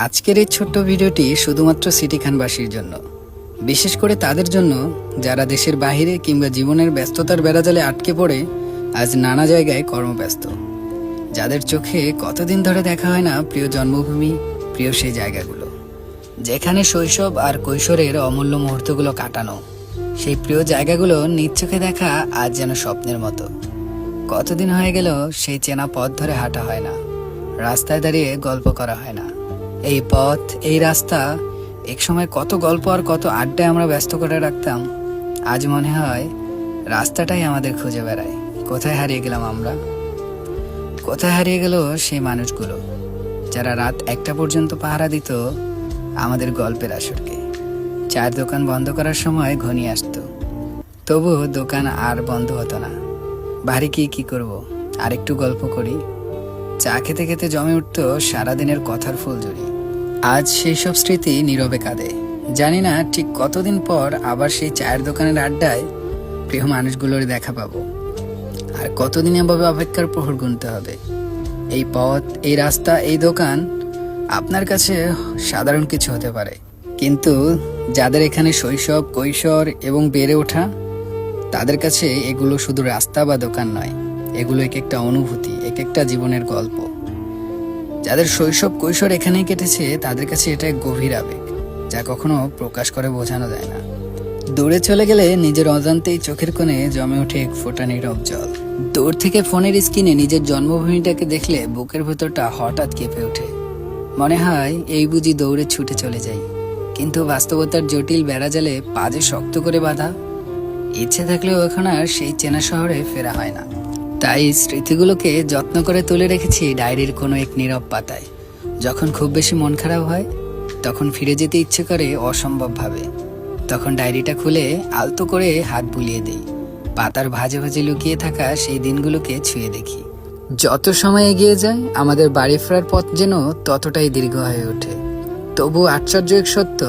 আজকের এই ছোট্ট ভিডিওটি শুধুমাত্র সিটিখানবাসীর জন্য, বিশেষ করে তাদের জন্য যারা দেশের বাইরে কিংবা জীবনের ব্যস্ততার বেড়াজালে আটকে পড়ে আজ নানা জায়গায় কর্মব্যস্ত, যাদের চোখে কতদিন ধরে দেখা হয় না প্রিয় জন্মভূমি, প্রিয় সেই জায়গাগুলো যেখানে শৈশব আর কৈশোরের অমূল্য মুহূর্তগুলো কাটানো। সেই প্রিয় জায়গাগুলো নিজ চোখে দেখা আজ যেন স্বপ্নের মতো। কতদিন হয়ে গেল সেই চেনা পথ ধরে হাঁটা হয় না, রাস্তায় দাঁড়িয়ে গল্প করা হয় না। এই পথ, এই রাস্তা একসময় কত গল্প আর কত আড্ডায় আমরা ব্যস্ত করে রাখতাম। আজ মনে হয় রাস্তাটাই আমাদের খুঁজে বেড়ায়। কোথায় হারিয়ে গেলাম আমরা? কোথায় হারিয়ে গেল সেই মানুষগুলো যারা রাত 1টা পর্যন্ত পাহারা দিত আমাদের গল্পের আসরকে? চায়ের দোকান বন্ধ করার সময় ঘনিয়ে আসতো, তবু দোকান আর বন্ধ হতো না। বাড়ি কি করব, আর একটু গল্প করি। চা খেতে খেতে জমে উঠত সারাদিনের কথার ফুলঝুরি। আজ সেই সব স্মৃতি নীরবে কাঁদে। জানি না ঠিক কতদিন পর আবার সেই চায়ের দোকানের আড্ডায় প্রিয় মানুষগুলোর দেখা পাবো, আর কতদিন এভাবে অপেক্ষার প্রহর গুনতে হবে। এই পথ, এই রাস্তা, এই দোকান আপনার কাছে সাধারণ কিছু হতে পারে, কিন্তু যাদের এখানে শৈশব, কৈশোর এবং বেড়ে ওঠা, তাদের কাছে এগুলো শুধু রাস্তা বা দোকান নয়, এগুলো এক একটা অনুভূতি, এক একটা জীবনের গল্প। যাদের শৈশব, কৈশোর এখানেই কেটেছে, তাদের কাছে এটা এক গভীর আবেগ, যা কখনো প্রকাশ করে বোঝানো যায় না। দূরে চলে গেলে নিজের অজান্তেই চোখের কোণে জমে ওঠে এক ফোঁটা নীরব জল। দূর থেকে ফোনের স্ক্রিনে নিজের জন্মভূমিটাকে দেখলে বুকের ভেতরটা হঠাৎ কেঁপে ওঠে। মনে হয় এই বুঝি দৌড়ে ছুটে চলে যাই, কিন্তু বাস্তবতার জটিল বেড়াজালে পা যে শক্ত করে বাঁধা। ইচ্ছে থাকলেও এখন আর সেই চেনা শহরে ফেরা হয় না। তাই স্মৃতিগুলোকে যত্ন করে তুলে রেখেছি ডায়েরির কোনো এক নীরব পাতায়। যখন খুব বেশি মন খারাপ হয়, তখন ফিরে যেতে ইচ্ছে করে অসম্ভবভাবে। তখন ডায়েরিটা খুলে আলতো করে হাত বুলিয়ে দিই, পাতার ভাঁজে ভাঁজে লুকিয়ে থাকা সেই দিনগুলোকে ছুঁয়ে দেখি। যত সময় এগিয়ে যায়, আমাদের বাড়ি ফেরার পথ যেন ততটাই দীর্ঘ হয়ে ওঠে। তবু আশ্চর্য এক সত্য,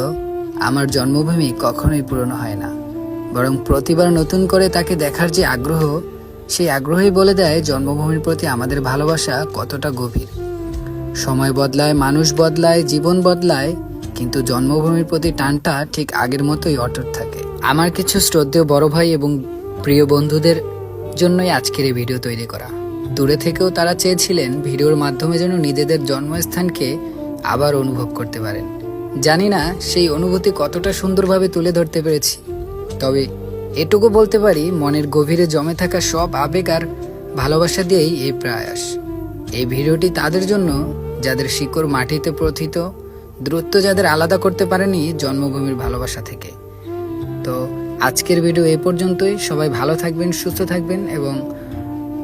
আমার জন্মভূমি কখনোই পুরনো হয় না, বরং প্রতিবার নতুন করে তাকে দেখার যে আগ্রহ, সেই আগ্রহই বলে দেয় জন্মভূমির প্রতি আমাদের ভালোবাসা কতটা গভীর। সময় বদলায়, মানুষ বদলায়, জীবন বদলায়, কিন্তু জন্মভূমির প্রতি টানটা ঠিক আগের মতোই অটুট থাকে। আমার কিছু শ্রদ্ধেয় বড় ভাই এবং প্রিয় বন্ধুদের জন্যই আজকের এই ভিডিও তৈরি করা। দূরে থেকেও তারা চেয়েছিলেন ভিডিওর মাধ্যমে যেন নিজেদের জন্মস্থানকে আবার অনুভব করতে পারেন। জানি না সেই অনুভূতি কতটা সুন্দরভাবে তুলে ধরতে পেরেছি, তবে এটুকু বলতে পারি, মনের গভীরে জমে থাকা সব আবেগ আর ভালোবাসা দিয়েই এই প্রয়াস। এই ভিডিওটি তাদের জন্য যাদের শিকড় মাটিতে প্রথিত, দূরত্ব যাদের আলাদা করতে পারেনি জন্মভূমির ভালোবাসা থেকে। তো আজকের ভিডিও এ পর্যন্তই। সবাই ভালো থাকবেন, সুস্থ থাকবেন এবং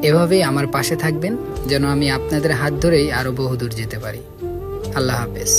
এভাবেই আমার পাশে থাকবেন, যেন আমি আপনাদের হাত ধরেই আরো বহুদূর যেতে পারি। আল্লাহ হাফেজ।